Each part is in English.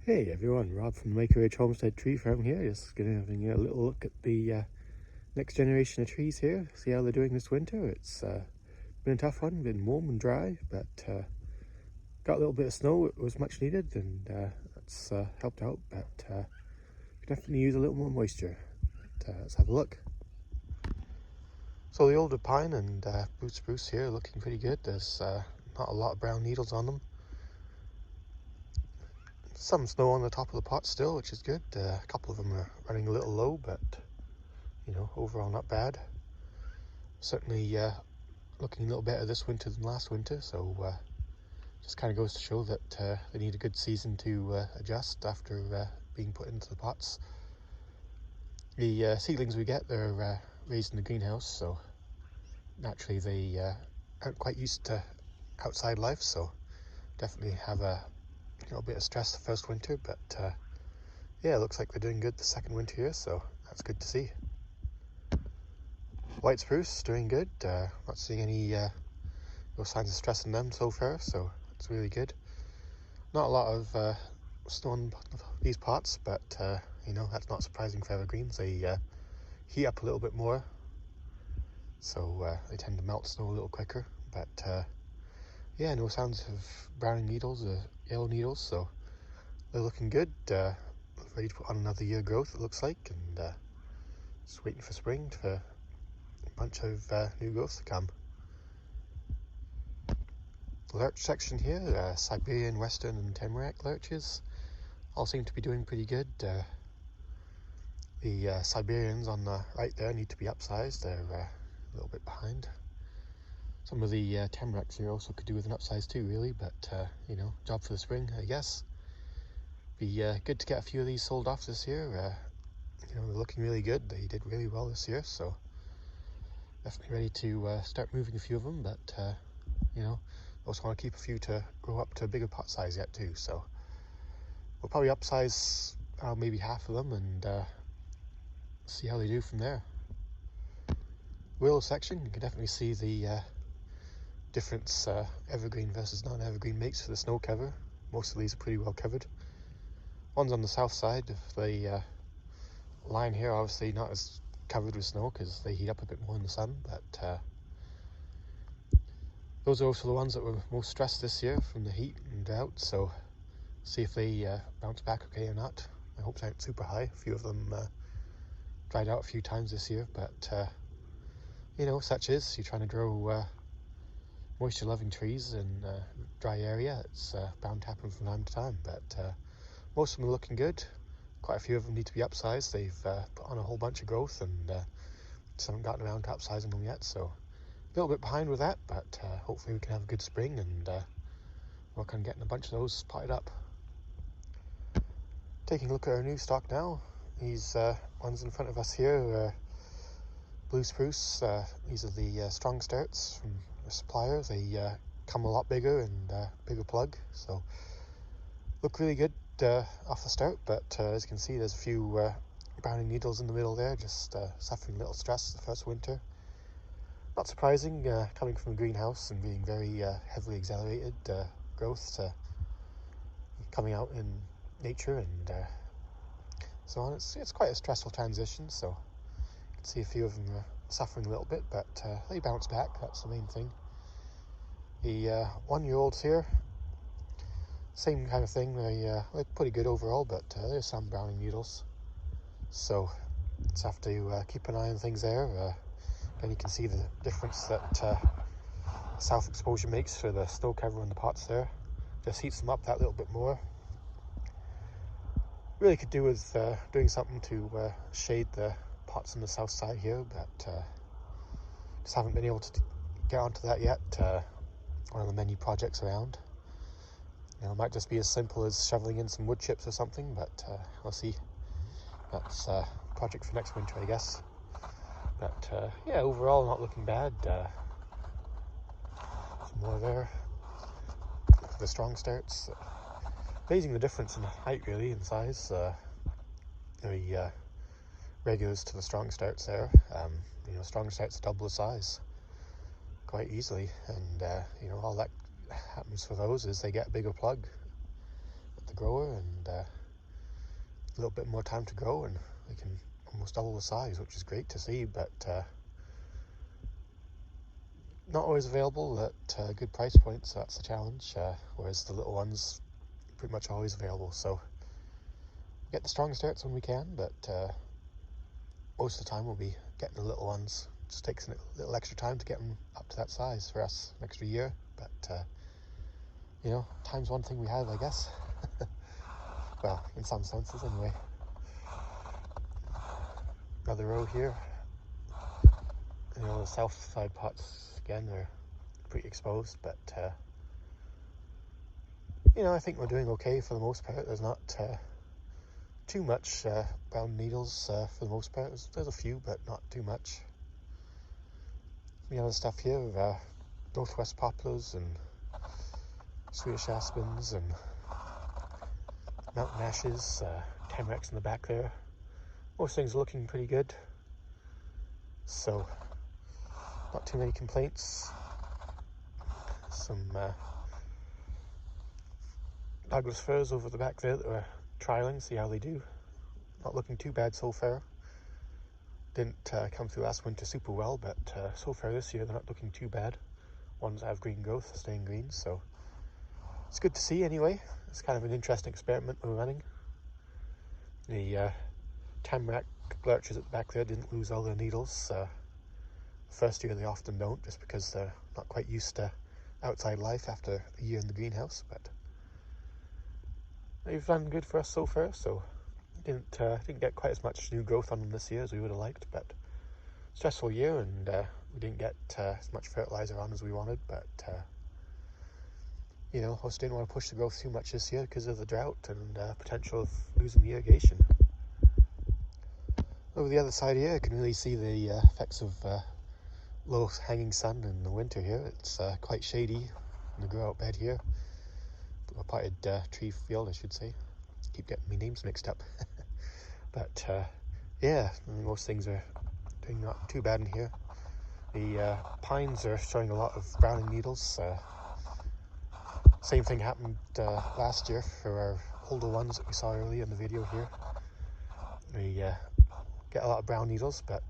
Hey everyone, Rob from the Maker Ridge Homestead Tree Farm here. Just having a little look at the next generation of trees here, see how they're doing this winter. It's been a tough one, been warm and dry, but got a little bit of snow. It was much needed, and that's helped out, but we definitely use a little more moisture. But, let's have a look. So the older pine and blue spruce here are looking pretty good. There's not a lot of brown needles on them. Some snow on the top of the pot still, which is good. A couple of them are running a little low, but you know, overall not bad. Certainly looking a little better this winter than last winter, so just kind of goes to show that they need a good season to adjust after being put into the pots. The seedlings we get, they're raised in the greenhouse, so naturally they aren't quite used to outside life, so definitely have a bit of stress the first winter, but yeah, it looks like they're doing good the second winter here, so that's good to see. White spruce doing good. Not seeing any no signs of stress in them so far, so it's really good. Not a lot of snow on these pots, but you know, that's not surprising for evergreens. They heat up a little bit more, so they tend to melt snow a little quicker. But yeah, no signs of browning needles or yellow needles, so they're looking good. Ready to put on another year growth, it looks like, and just waiting for spring for a bunch of new growth to come. Lurch section here, Siberian, Western and Tamarack lurches all seem to be doing pretty good. The Siberians on the right there need to be upsized. They're a little bit behind. Some of the Tamaracks here also could do with an upsize too, really, but you know, job for the spring, I guess. Be good to get a few of these sold off this year. You know, they're looking really good. They did really well this year, so definitely ready to start moving a few of them, but you know, also want to keep a few to grow up to a bigger pot size yet too, so we'll probably upsize maybe half of them and see how they do from there. Willow section, you can definitely see the difference evergreen versus non-evergreen makes for the snow cover. Most of these are pretty well covered. Ones on the south side of the line here, obviously not as covered with snow because they heat up a bit more in the sun, but those are also the ones that were most stressed this year from the heat and drought, so see if they bounce back okay or not. My hopes aren't super high. A few of them dried out a few times this year, but you know, such is. You're trying to grow moisture-loving trees in a dry area. It's bound to happen from time to time, but most of them are looking good. Quite a few of them need to be upsized. They've put on a whole bunch of growth and just haven't gotten around to upsizing them yet, so a little bit behind with that, but hopefully we can have a good spring and work on getting a bunch of those potted up. Taking a look at our new stock now. These ones in front of us here, blue spruce. These are the strong starts from the supplier. They come a lot bigger and bigger plug, so look really good off the start, but as you can see, there's a few browning needles in the middle there, just suffering a little stress the first winter. Not surprising, coming from a greenhouse and being very heavily accelerated growth to coming out in nature and so on. It's quite a stressful transition, so you can see a few of them are suffering a little bit, but they bounce back. That's the main thing. The 1-year-olds here, same kind of thing. They're pretty good overall, but there's some browning needles, so just have to keep an eye on things there. And you can see the difference that south exposure makes for the snow cover in the pots there. Just heats them up that little bit more. Really could do with doing something to shade the pots on the south side here, but just haven't been able to get onto that yet. One of the many projects around. You know, it might just be as simple as shoveling in some wood chips or something, but we'll see. That's a project for next winter, I guess. But yeah, overall not looking bad. Some more there. The strong starts. Amazing the difference in height, really, in size. Very regulars to the strong starts there. You know, strong starts double the size quite easily, and all that happens for those is they get a bigger plug at the grower, and a little bit more time to grow, and they can almost double the size, which is great to see, but not always available at good price points. So that's the challenge, whereas the little ones pretty much always available. So we get the strong starts when we can, but most of the time we'll be getting the little ones. It just takes a little extra time to get them up to that size for us, an extra year, but you know, time's one thing we have, I guess. Well, in some senses anyway. Another row here. You know, the south side pots again are pretty exposed, but you know, I think we're doing okay for the most part. There's not too much brown needles for the most part. There's a few, but not too much. The other stuff here, northwest poplars and Swedish aspens and mountain ashes, tamaracks in the back there. Most things are looking pretty good, so not too many complaints. Some Douglas firs over the back there that we're trialing, see how they do. Not looking too bad so far. Didn't come through last winter super well, but so far this year they're not looking too bad. Ones that have green growth are staying green, so it's good to see anyway. It's kind of an interesting experiment we're running. The tamarack lurchers at the back there didn't lose all their needles. First year they often don't, just because they're not quite used to outside life after a year in the greenhouse, but they've done good for us so far. So didn't get quite as much new growth on them this year as we would have liked, but stressful year, and we didn't get as much fertilizer on as we wanted, but you know, also didn't want to push the growth too much this year because of the drought and potential of losing the irrigation. Over the other side here, I can really see the effects of low hanging sun in the winter here. It's quite shady in the grow out bed here. A potted tree field, I should say. Keep getting my names mixed up. But yeah, most things are doing not too bad in here. The pines are showing a lot of browning needles. Same thing happened last year for our older ones that we saw earlier in the video here. We get a lot of brown needles, but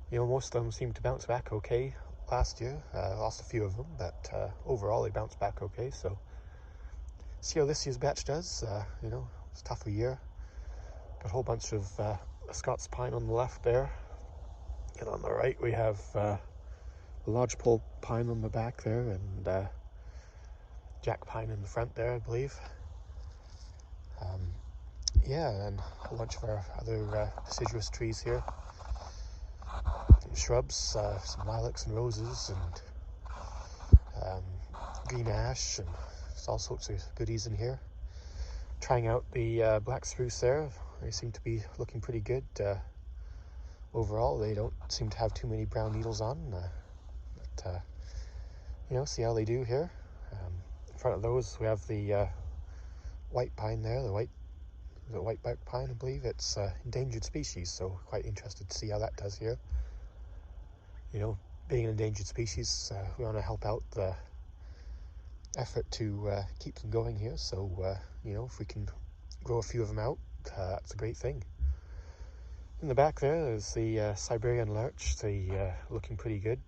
you know, most of them seem to bounce back okay last year. Lost a few of them, but overall they bounced back okay. So see how this year's batch does. You know, it's a tougher year. Got a whole bunch of Scots pine on the left there, and on the right we have a lodgepole pine on the back there, and jack pine in the front there, I believe. Yeah, and a whole bunch of our other deciduous trees here. Shrubs, some lilacs and roses, and green ash, and there's all sorts of goodies in here. Trying out the black spruce there. They seem to be looking pretty good. Overall, they don't seem to have too many brown needles on, but you know, see how they do here. In front of those, we have the white pine there, the whitebark pine, I believe. It's endangered species, so quite interested to see how that does here. You know, being an endangered species, we want to help out the effort to keep them going here. So, you know, if we can grow a few of them out, that's a great thing. In the back there is the Siberian lurch. They looking pretty good.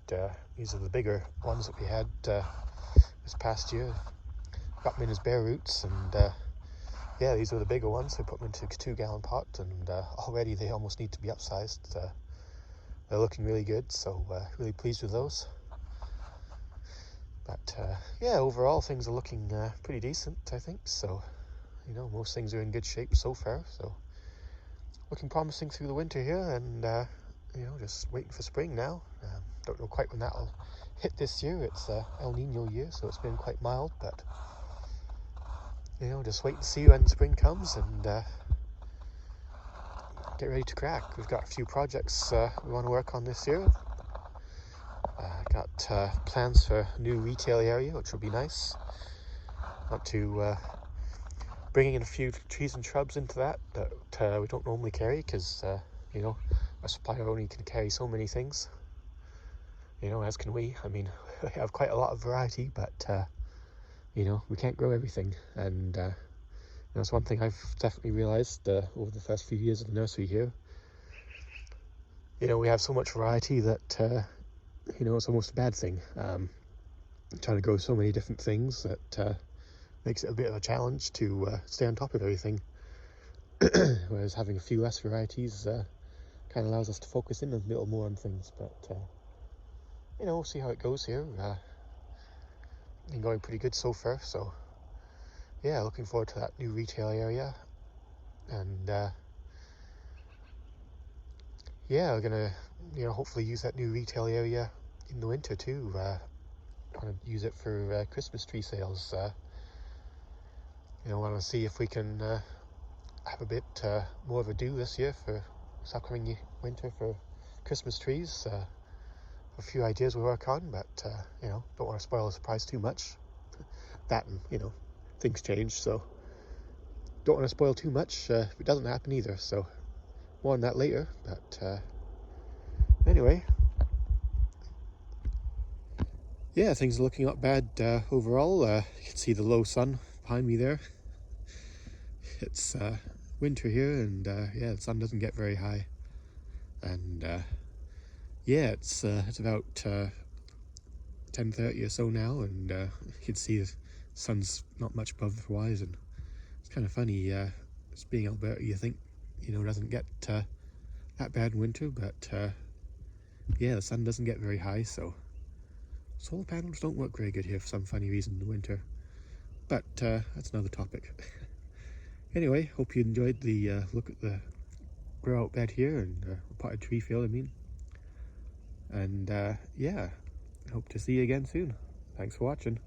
These are the bigger ones that we had this past year. Got them in as bare roots, and yeah, these are the bigger ones. We put them into a 2-gallon pot, and already they almost need to be upsized. They're looking really good, so really pleased with those. But yeah, overall things are looking pretty decent, I think. So, you know, most things are in good shape so far. So, looking promising through the winter here, and you know, just waiting for spring now. Don't know quite when that'll hit this year. It's El Nino year, so it's been quite mild, but you know, just wait and see when spring comes, and get ready to crack. We've got a few projects we want to work on this year. Got plans for a new retail area, which will be nice. Want to bringing in a few trees and shrubs into that we don't normally carry, because you know, our supplier only can carry so many things. You know, as can we. I mean, we have quite a lot of variety, but you know, we can't grow everything, and That's one thing I've definitely realised over the first few years of the nursery here. We have so much variety that, it's almost a bad thing. Trying to grow so many different things that makes it a bit of a challenge to stay on top of everything. Whereas having a few less varieties kind of allows us to focus in a little more on things. But, we'll see how it goes here. Been going pretty good so far, so yeah, looking forward to that new retail area. And yeah, we're gonna hopefully use that new retail area in the winter too. Want to use it for Christmas tree sales. Want to see if we can have a bit more of a do this year for this upcoming winter for Christmas trees. A few ideas we work on, but don't want to spoil the surprise too much. That and things change, so don't want to spoil too much if it doesn't happen either. So more on that later. But anyway, yeah, things are looking not bad overall. You can see the low sun behind me there. It's winter here, and yeah, the sun doesn't get very high. And yeah, it's about 10:30 or so now, and you can see the sun's not much above the horizon. It's kind of funny. It's being Alberta, you think doesn't get that bad in winter, but yeah, the sun doesn't get very high, so solar panels don't work very good here for some funny reason in the winter. But that's another topic. Anyway, hope you enjoyed the look at the grow out bed here and potted tree field, I mean. And yeah, hope to see you again soon. Thanks for watching.